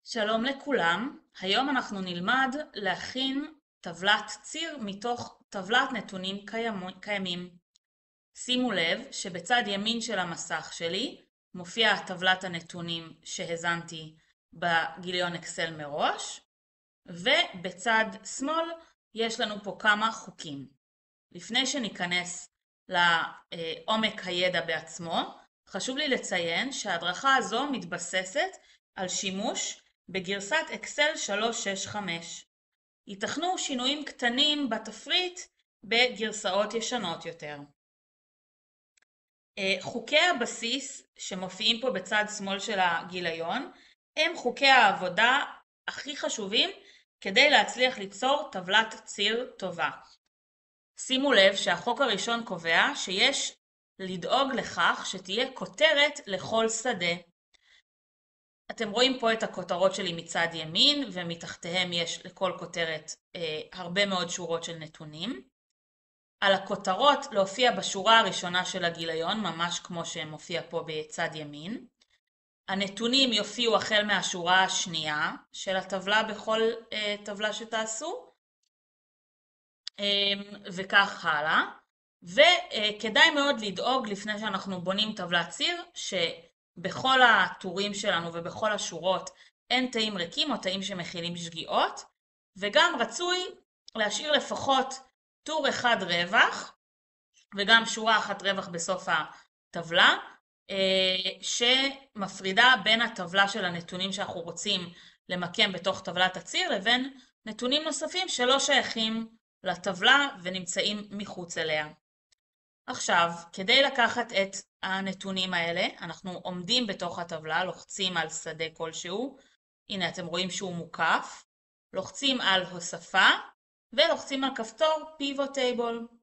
שלום לכולם, היום אנחנו נלמד להכין טבלת ציר מתוך טבלת נתונים קיימים. שימו לב שבצד ימין של המסך שלי מופיעה טבלת הנתונים שהזנתי בגיליון אקסל מראש, ובצד שמאל יש לנו פה כמה חוקים. לפני שניכנס לעומק הידע בעצמו, חשוב לי לציין שההדרכה הזו מתבססת על שימוש בגרסת אקסל 365. ייתכנו שינויים קטנים בתפריט בגרסאות ישנות יותר. חוקי הבסיס שמופיעים פה בצד שמאל של הגיליון הם חוקי העבודה הכי חשובים כדי להצליח ליצור טבלת ציר טובה. שימו לב שהחוק הראשון קובע שיש לדאוג לכך שתהיה כותרת לכל שדה. אתם רואים פה את הכותרות שלי מצד ימין, ומתחתיהם יש לכל כותרת הרבה מאוד שורות של נתונים. על הכותרות להופיע בשורה הראשונה של הגיליון, ממש כמו שמופיע פה בצד ימין. הנתונים יופיעו החל מהשורה השנייה של הטבלה בכל טבלה שתעשו, וכך הלאה. וכדאי מאוד לדאוג לפני שאנחנו בונים טבלת ציר, שבכל הטורים שלנו ובכל השורות אין תאים ריקים או תאים שמכילים שגיאות, וגם רצוי להשאיר לפחות טור אחד רווח, וגם שורה אחת רווח בסוף הטבלה, שמפרידה בין הטבלה של הנתונים שאנחנו רוצים למקם בתוך טבלת הציר, לבין נתונים נוספים שלא שייכים לטבלה ונמצאים מחוץ אליה. עכשיו, כדי לקחת את הנתונים האלה, אנחנו עומדים בתוך הטבלה, לוחצים על שדה כלשהו, הנה אתם רואים שהוא מוקף, לוחצים על הוספה, ולוחצים על כפתור Pivot Table.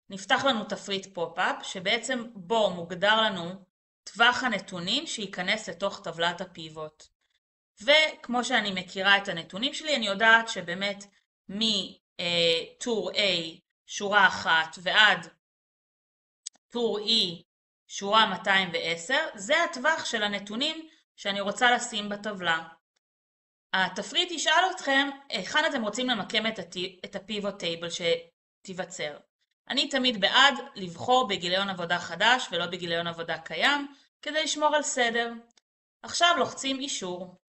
נפתח לנו תפריט פופ-אפ, שבעצם בו מוגדר לנו טווח הנתונים שייכנס לתוך טבלת הפיבוט. וכמו שאני מכירה את הנתונים שלי, אני יודעת שבאמת מטור A שורה 1 ועד טור E שורה 210, זה הטווח של הנתונים שאני רוצה לשים בטבלה. התפריט ישאל אתכם היכן אתם רוצים למקם את הפיבוט טייבל שתיווצר. אני תמיד בעד לבחור בגיליון עבודה חדש ולא בגיליון עבודה קיים, כדי לשמור על סדר. עכשיו לוחצים אישור.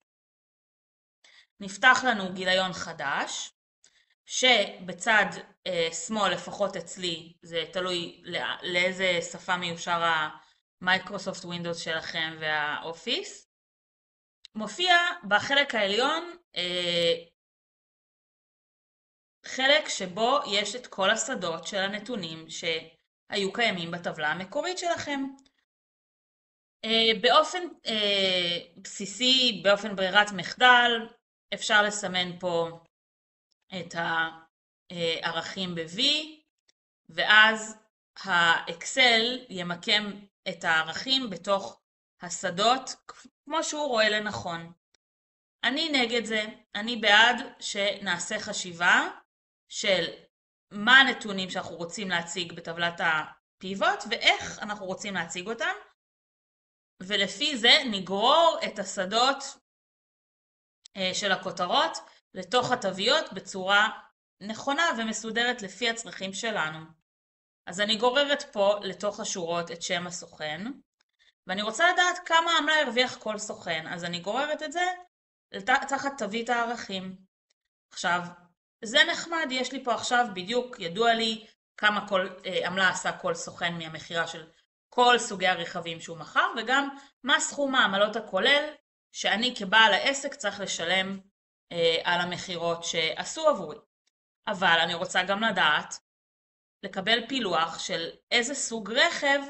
נפתח לנו גיליון חדש, שבצד שמאל, לפחות אצלי, זה תלוי לאיזה שפה מיושר המייקרוסופט ווינדוס שלכם והאופיס. מופיע בחלק העליון חלק שבו יש את כל השדות של הנתונים שהיו קיימים בטבלה המקורית שלכם. באופן בסיסי, באופן ברירת מחדל, אפשר לסמן פה את הערכים ב-V, ואז האקסל ימקם את הערכים בתוך השדות כמו שהוא רואה לנכון. אני נגד זה, אני בעד שנעשה חשיבה של מה הנתונים שאנחנו רוצים להציג בטבלת הפיבוט ואיך אנחנו רוצים להציג אותם, ולפי זה נגרור את השדות של הכותרות לתוך התוויות בצורה נכונה ומסודרת לפי הצרכים שלנו. אז אני גוררת פה לתוך השורות את שם הסוכן, ואני רוצה לדעת כמה עמלה הרוויח כל סוכן, אז אני גוררת את זה תחת תווית הערכים. עכשיו, זה נחמד, יש לי פה עכשיו בדיוק, ידוע לי כמה עמלה עשה כל סוכן מהמחירה של כל סוגי הרכבים שהוא מכר, וגם מה סכום העמלות הכולל שאני כבעל העסק צריך לשלם על המחירות שעשו עבורי. אבל אני רוצה גם לדעת, לקבל פילוח של איזה סוג רכב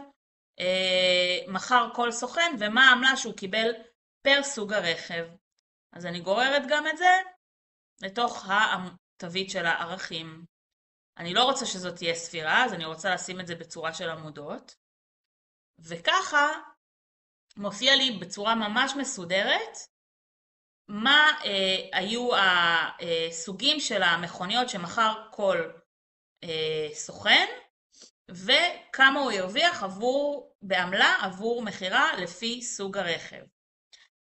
מכר כל סוכן ומה העמלה שהוא קיבל פר סוג הרכב. אז אני גוררת גם את זה לתוך התווית של הערכים. אני לא רוצה שזאת תהיה ספירה, אז אני רוצה לשים את זה בצורה של עמודות. וככה מופיע לי בצורה ממש מסודרת מה היו הסוגים של המכוניות שמכר כל סוכן, וכמה הוא הרוויח בעמלה עבור מחירה לפי סוג הרכב.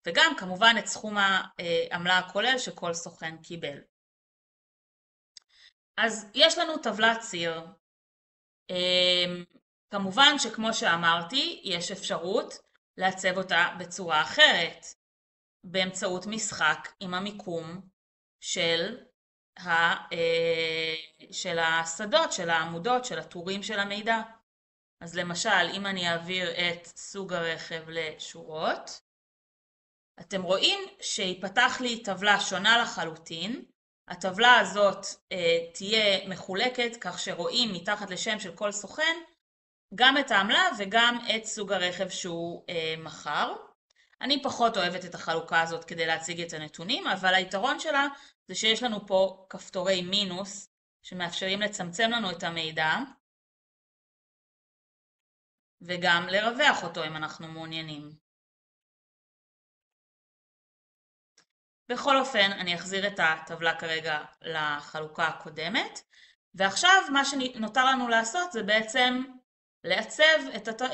וגם כמובן את סכום העמלה הכולל שכל סוכן קיבל. אז יש לנו טבלת ציר. כמובן שכמו שאמרתי, יש אפשרות לעצב אותה בצורה אחרת, באמצעות משחק עם המיקום של השדות, של העמודות, של הטורים של המידע. אז למשל, אם אני אעביר את סוג הרכב לשורות, אתם רואים שיפתח לי טבלה שונה לחלוטין. הטבלה הזאת תהיה מחולקת כך שרואים מתחת לשם של כל סוכן גם את העמלה וגם את סוג הרכב שהוא מכר. אני פחות אוהבת את החלוקה הזאת כדי להציג את הנתונים, אבל היתרון שלה זה שיש לנו פה כפתורי מינוס שמאפשרים לצמצם לנו את המידע וגם לרווח אותו אם אנחנו מעוניינים. בכל אופן, אני אחזיר את הטבלה כרגע לחלוקה הקודמת, ועכשיו מה שנותר לנו לעשות זה בעצם לעצב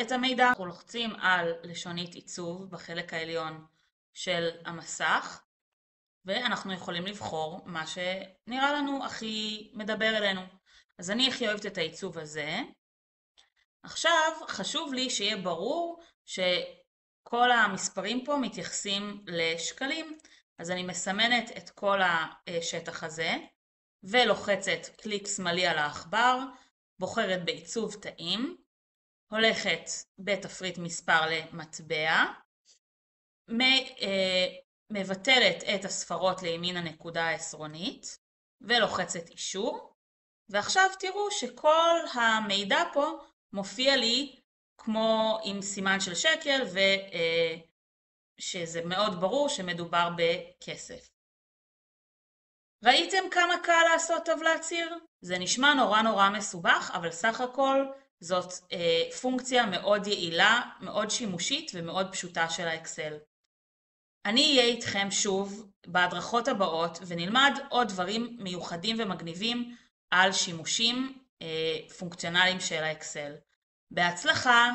את המידע. אנחנו לוחצים על לשונית עיצוב בחלק העליון של המסך, ואנחנו יכולים לבחור מה שנראה לנו הכי מדבר אלינו. אז אני הכי אוהבת את העיצוב הזה. עכשיו חשוב לי שיהיה ברור שכל המספרים פה מתייחסים לשקלים, אז אני מסמנת את כל השטח הזה, ולוחצת קליק שמאלי על העכבר, בוחרת בעיצוב תאים, הולכת בתפריט מספר למטבע, מבטלת את הספרות לימין הנקודה העשרונית, ולוחצת אישור, ועכשיו תראו שכל המידע פה מופיע לי כמו עם סימן של שקל, שזה מאוד ברור שמדובר בכסף. ראיתם כמה קל לעשות טבלת ציר? זה נשמע נורא מסובך, אבל סך הכל זאת פונקציה מאוד יעילה, מאוד שימושית ומאוד פשוטה של האקסל. אני אהיה איתכם שוב בהדרכות הבאות ונלמד עוד דברים מיוחדים ומגניבים על שימושים פונקציונליים של האקסל. בהצלחה!